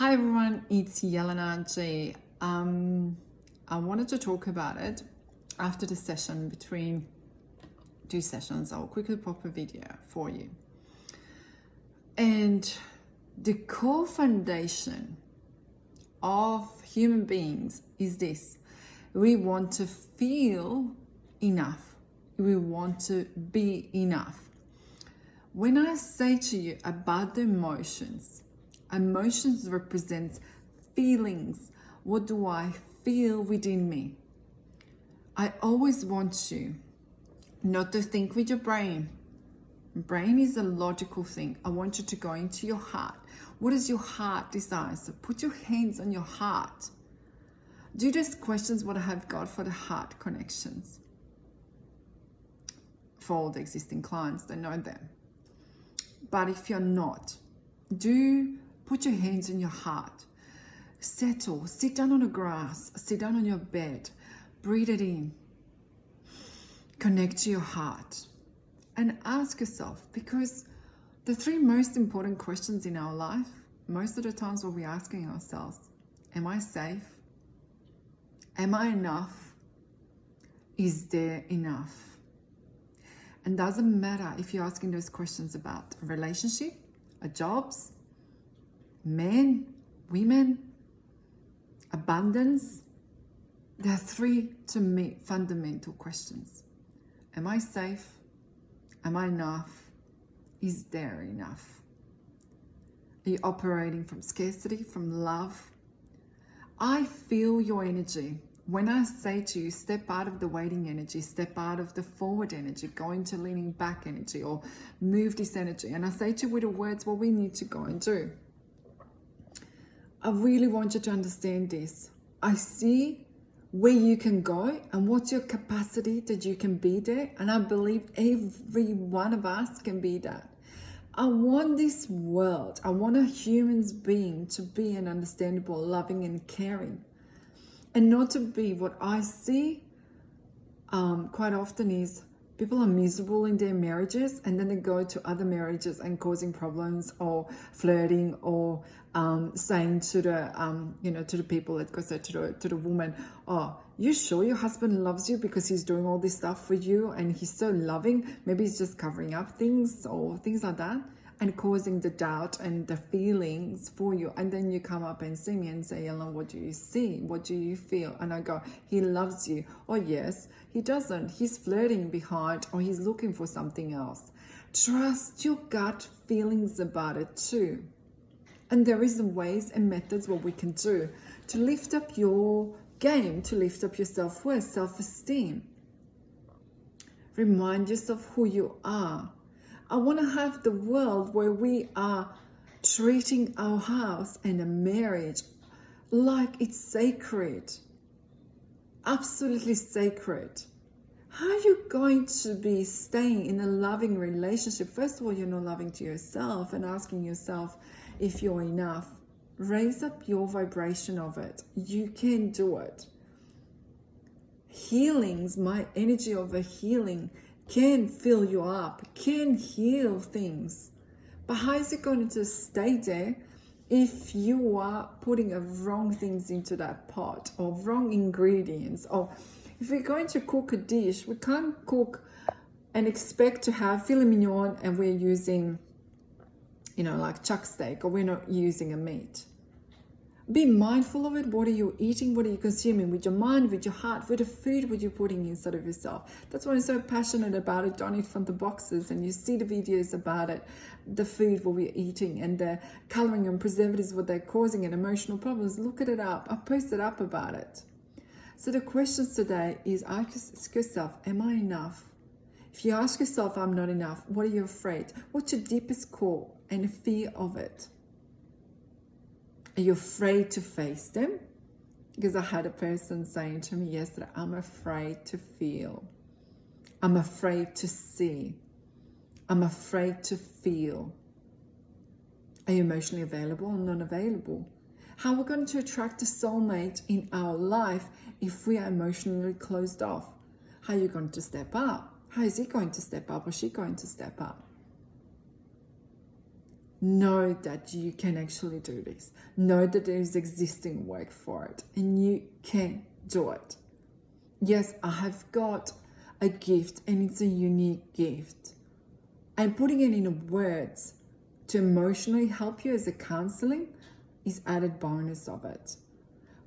Hi everyone, it's Jelena G. I wanted to talk about it after the session, between two sessions. I'll quickly pop a video for you. And the core foundation of human beings is this: we want to feel enough. We want to be enough. When I say to you about the emotions represent feelings. What do I feel within me? I always want you not to think with your brain. Brain is a logical thing. I want you to go into your heart. What does your heart desire? So put your hands on your heart. Do those questions what I have got for the heart connections. For all the existing clients, they know them. But if you're not, put your hands on your heart. Settle. Sit down on the grass. Sit down on your bed. Breathe it in. Connect to your heart. And ask yourself, because the three most important questions in our life, most of the times we'll be asking ourselves, am I safe? Am I enough? Is there enough? And doesn't matter if you're asking those questions about a relationship, a jobs, men, women, abundance. There are three, to me, fundamental questions. Am I safe? Am I enough? Is there enough? Are you operating from scarcity, from love? I feel your energy. When I say to you, step out of the waiting energy, step out of the forward energy, go into leaning back energy, or move this energy. And I say to you with the words what we need to go and do. I really want you to understand this. I see where you can go and what's your capacity that you can be there. And I believe every one of us can be that. I want this world, I want a human being to be an understandable, loving and caring. And not to be what I see quite often is people are miserable in their marriages and then they go to other marriages and causing problems, or flirting, or saying to the to the people, let's go say to the woman, oh, you sure your husband loves you because he's doing all this stuff for you and he's so loving? Maybe he's just covering up things or things like that, and causing the doubt and the feelings for you. And then you come up and see me and say, Ellen, what do you see? What do you feel? And I go, he loves you. Oh yes, he doesn't. He's flirting behind, or he's looking for something else. Trust your gut feelings about it too. And there is ways and methods what we can do to lift up your game, to lift up your self-worth, self-esteem. Remind yourself who you are. I want to have the world where we are treating our house and a marriage like it's sacred. Absolutely sacred. How are you going to be staying in a loving relationship? First of all, you're not loving to yourself and asking yourself if you're enough. Raise up your vibration of it. You can do it. Healings, my energy of a healing can fill you up, can heal things. But how is it going to stay there if you are putting wrong things into that pot, or wrong ingredients? Or if we're going to cook a dish, we can't cook and expect to have filet mignon and we're using, like chuck steak, or we're not using a meat. Be mindful of it. What are you eating? What are you consuming? With your mind, with your heart, with the food, what you're putting inside of yourself. That's why I'm so passionate about it. Don't eat from the boxes. And you see the videos about it, the food what we're eating, and the coloring and preservatives, what they're causing, and emotional problems. Look at it up. I posted up about it. So the questions today is, ask yourself, am I enough? If you ask yourself, I'm not enough, what are you afraid? What's your deepest core and fear of it? Are you afraid to face them? Because I had a person saying to me yesterday, I'm afraid to feel. I'm afraid to see. I'm afraid to feel. Are you emotionally available or non-available? How are we going to attract a soulmate in our life if we are emotionally closed off? How are you going to step up? How is he going to step up, or she going to step up? know that you can actually do this. Know that there is existing work for it and you can do it. Yes, I have got a gift and it's a unique gift. And putting it in words to emotionally help you as a counseling is added bonus of it.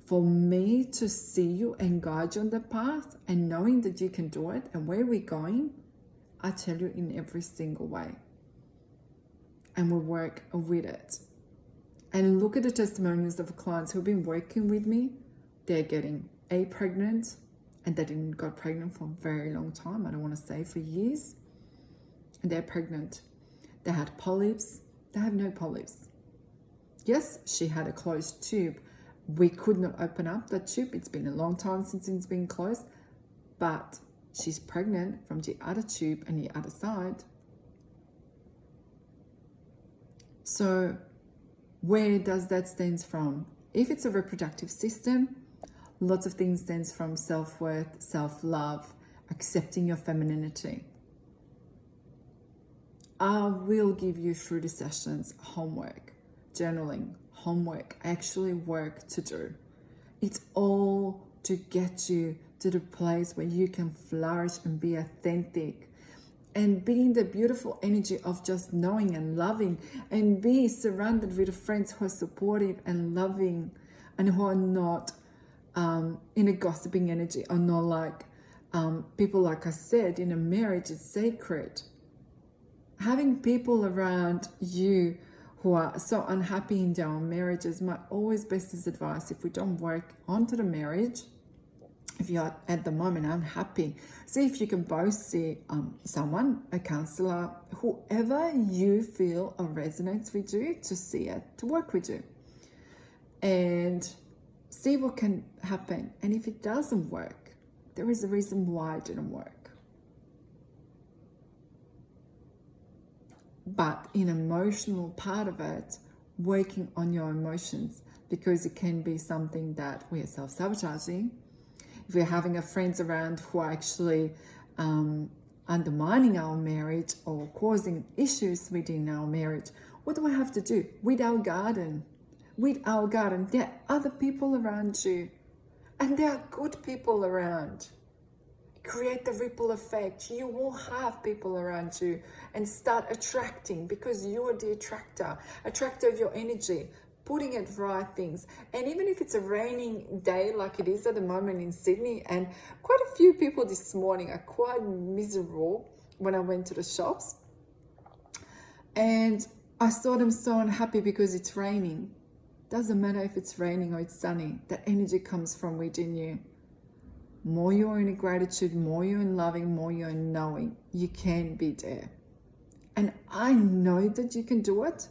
For me to see you and guide you on the path and knowing that you can do it and where we're going, I tell you in every single way. And we work with it. And look at the testimonials of clients who've been working with me. They're getting pregnant, and they didn't got pregnant for a very long time. I don't want to say for years. And they're pregnant. They had polyps. They have no polyps. Yes, she had a closed tube. We could not open up that tube. It's been a long time since it's been closed. But she's pregnant from the other tube and the other side. So where does that stem from? If it's a reproductive system, lots of things stems from self-worth, self-love, accepting your femininity. I will give you through the sessions homework, journaling, homework, actually work to do. It's all to get you to the place where you can flourish and be authentic and be in the beautiful energy of just knowing and loving and be surrounded with friends who are supportive and loving and who are not in a gossiping energy or not like people, like I said, in a marriage, it's sacred. Having people around you who are so unhappy in their own marriages, my always bestest advice, if we don't work onto the marriage, if you're at the moment unhappy, see if you can both see someone, a counselor, whoever you feel resonates with you, to see it, to work with you. And see what can happen. And if it doesn't work, there is a reason why it didn't work. But in emotional part of it, working on your emotions, because it can be something that we are self-sabotaging. If we're having friends around who are actually undermining our marriage or causing issues within our marriage, what do we have to do? With our garden, there are other people around you, and there are good people around. Create the ripple effect. You will have people around you and start attracting, because you are the attractor of your energy, putting it right things. And even if it's a raining day like it is at the moment in Sydney, and quite a few people this morning are quite miserable when I went to the shops, and I saw them so unhappy because it's raining. Doesn't matter if it's raining or it's sunny, that energy comes from within you. More you're in gratitude, more you're in loving, more you're in knowing, you can be there. And I know that you can do it.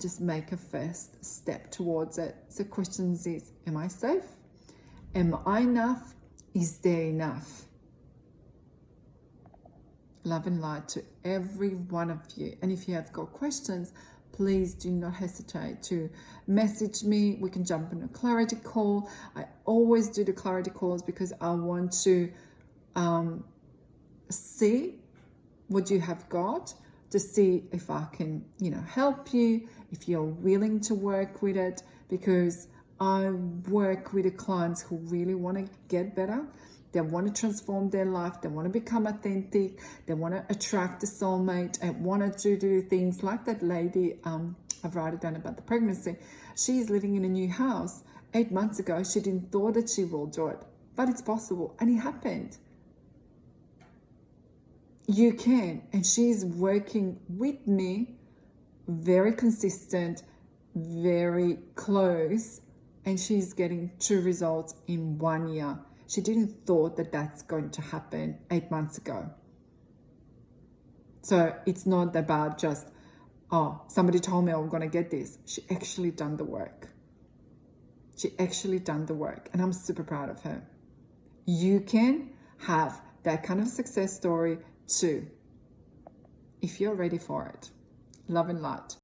Just make a first step towards it. So questions is, am I safe? Am I enough? Is there enough? Love and light to every one of you. And if you have got questions, please do not hesitate to message me. We can jump on a clarity call. I always do the clarity calls because I want to see what you have got, to see if I can, help you, if you're willing to work with it, because I work with the clients who really want to get better. They want to transform their life. They want to become authentic. They want to attract a soulmate and want to do things like that lady I've written down about the pregnancy. She's living in a new house. 8 months ago, she didn't thought that she will do it, but it's possible, and it happened. You can, and she's working with me, very consistent, very close, and she's getting true results in 1 year. She didn't thought that that's going to happen 8 months ago. So it's not about just, somebody told me I'm going to get this. She actually done the work. And I'm super proud of her. You can have that kind of success story too, if you're ready for it. Love and light.